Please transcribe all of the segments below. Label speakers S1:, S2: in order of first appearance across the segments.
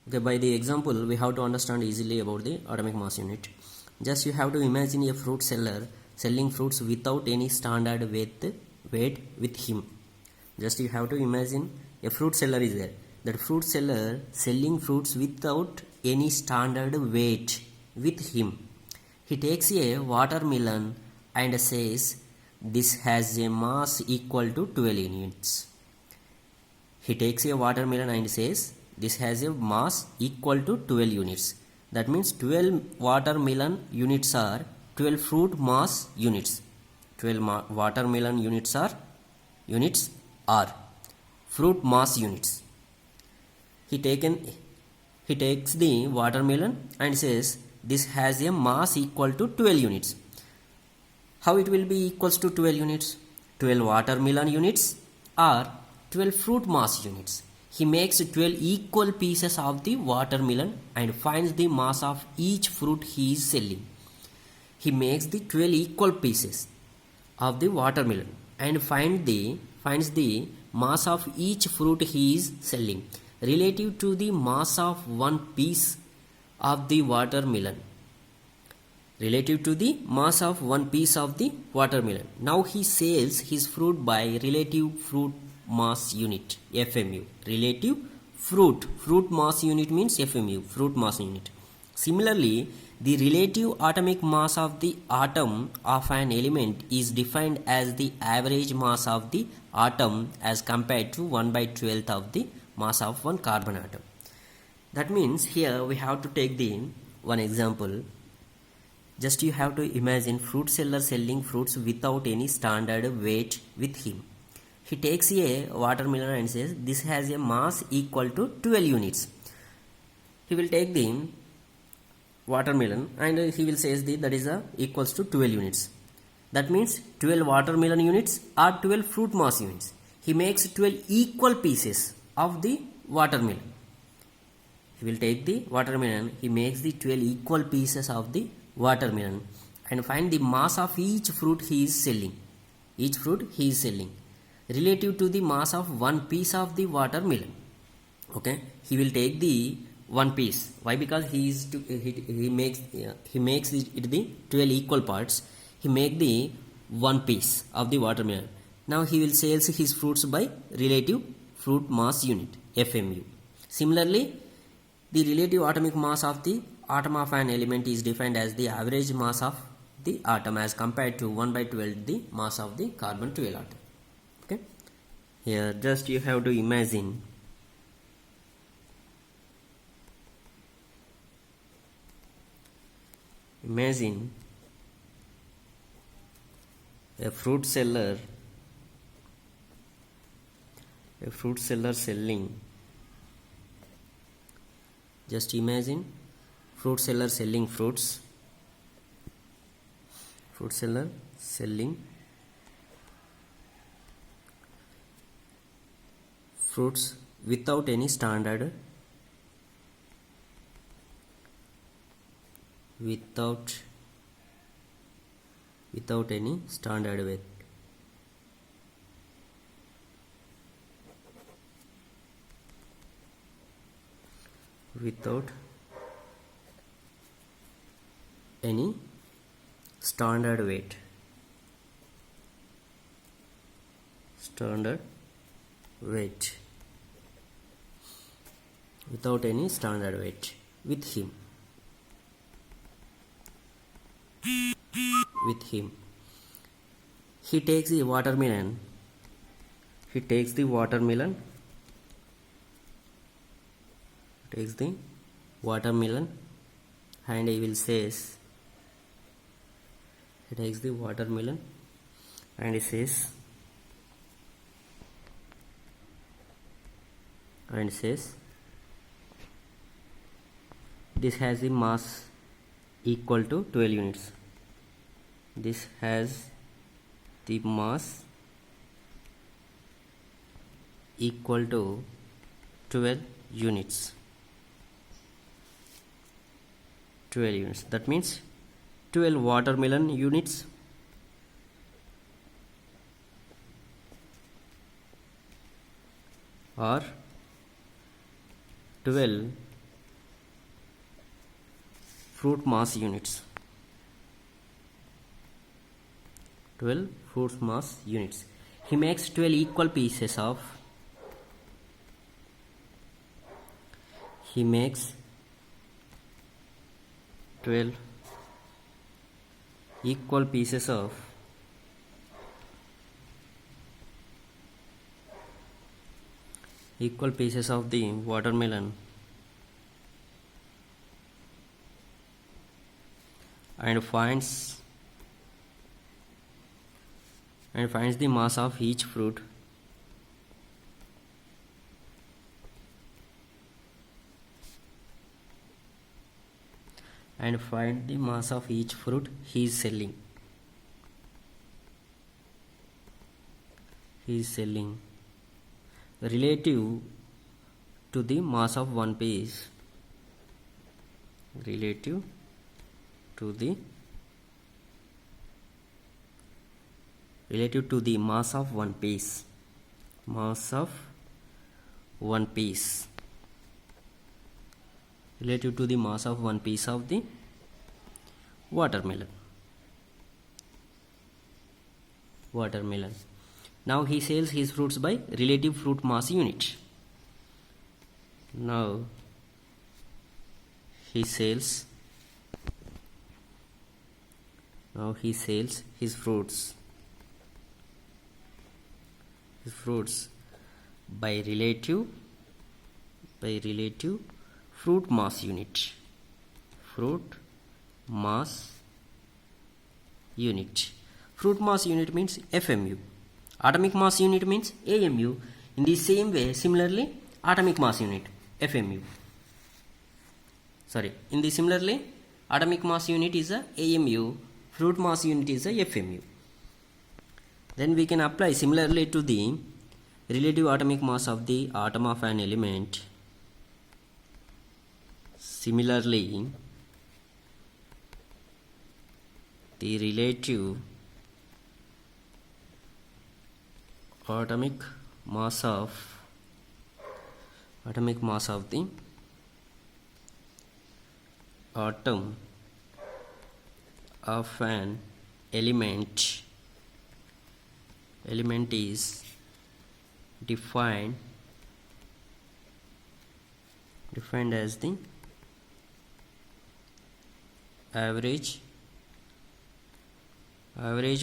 S1: Okay, by the example, we have to understand easily about the atomic mass unit. Just you have to imagine a fruit seller selling fruits without any standard weight with him. Just you have to imagine a fruit seller is there. That fruit seller selling fruits without any standard weight with him. He takes a watermelon and says this has a mass equal to 12 units. He takes a watermelon and says this has a mass equal to 12 units. That means 12 watermelon units are 12 fruit mass units. 12 watermelon units are fruit mass units. He takes the watermelon and says this has a mass equal to 12 units. How it will be equals to 12 units? 12 watermelon units or 12 fruit mass units. He makes 12 equal pieces of the watermelon and finds the mass of each fruit he is selling. He makes the 12 equal pieces of the watermelon and finds the mass of each fruit he is selling relative to the mass of one piece of the watermelon. Relative to the mass of one piece of the watermelon. Now he sells his fruit by relative fruit mass unit, FMU. Relative fruit mass unit means FMU, fruit mass unit. Similarly, the relative atomic mass of the atom of an element is defined as the average mass of the atom as compared to 1/12th of the mass of one carbon atom. That means here we have to take the one example. Just you have to imagine fruit seller selling fruits without any standard weight with him. He takes a watermelon and says this has a mass equal to 12 units. He will take the watermelon and he will say that is equals to 12 units. That means 12 watermelon units are 12 fruit mass units. He makes 12 equal pieces of the watermelon. He will take the watermelon, he makes the 12 equal pieces of the watermelon and find the mass of each fruit he is selling. Each fruit he is selling relative to the mass of one piece of the watermelon. Okay, he will take the one piece. Why? Because he makes it the 12 equal parts. He make the one piece of the watermelon. Now he will sell his fruits by relative fruit mass unit, FMU. Similarly, the relative atomic mass of the atom of an element is defined as the average mass of the atom as compared to 1/12 the mass of the carbon 12 atom. Okay, here just you have to imagine a fruit seller selling. Just imagine fruit seller selling fruits. Fruit seller selling fruits without any standard without any standard weight. Without any standard weight. Without any standard weight with him. He takes the watermelon. Takes the watermelon and he will says he takes the watermelon and he says this has the mass equal to 12 units. This has the mass equal to 12 units. That means 12 watermelon units or 12 fruit mass units. 12 fruit mass units. He makes 12 equal pieces of. He makes 12 equal pieces of the watermelon and finds the mass of each fruit he is selling. Relative to the mass of one piece. Relative to the mass of one piece. Relative to the mass of one piece of the watermelon. Now he sells his fruits by relative fruit mass unit. Now he sells his fruits by relative fruit mass unit. Fruit mass unit means FMU. Atomic mass unit means AMU. In the same way, similarly, atomic mass unit FMU. Atomic mass unit is a AMU. Fruit mass unit is a FMU. Then we can apply similarly to the relative atomic mass of the atom of an element. Similarly, the relative atomic mass of the atom of an element is defined as the average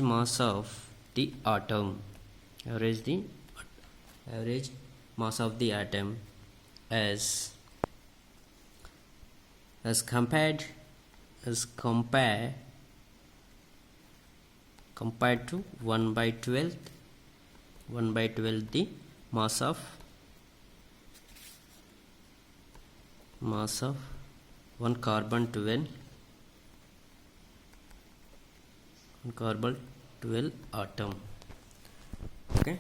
S1: mass of the atom. Average mass of the atom as compared to 1/12 the mass of 1 carbon 12 atom. Okay,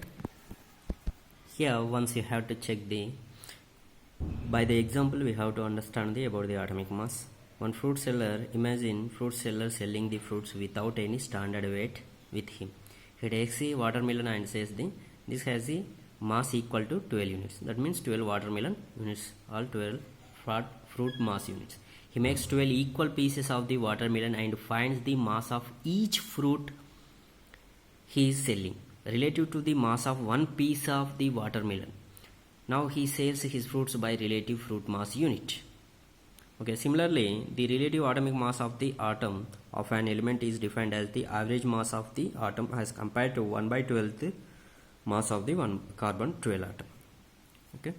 S1: here once you have to check by the example we have to understand about the atomic mass. One fruit seller, imagine fruit seller selling the fruits without any standard weight with him. He takes the watermelon and says this has the mass equal to 12 units. That means 12 watermelon units, all 12 fruit mass units. He makes 12 equal pieces of the watermelon and finds the mass of each fruit he is selling relative to the mass of one piece of the watermelon. Now he sells his fruits by relative fruit mass unit. Okay, similarly, the relative atomic mass of the atom of an element is defined as the average mass of the atom as compared to 1/12 mass of the 1 carbon 12 atom. Okay.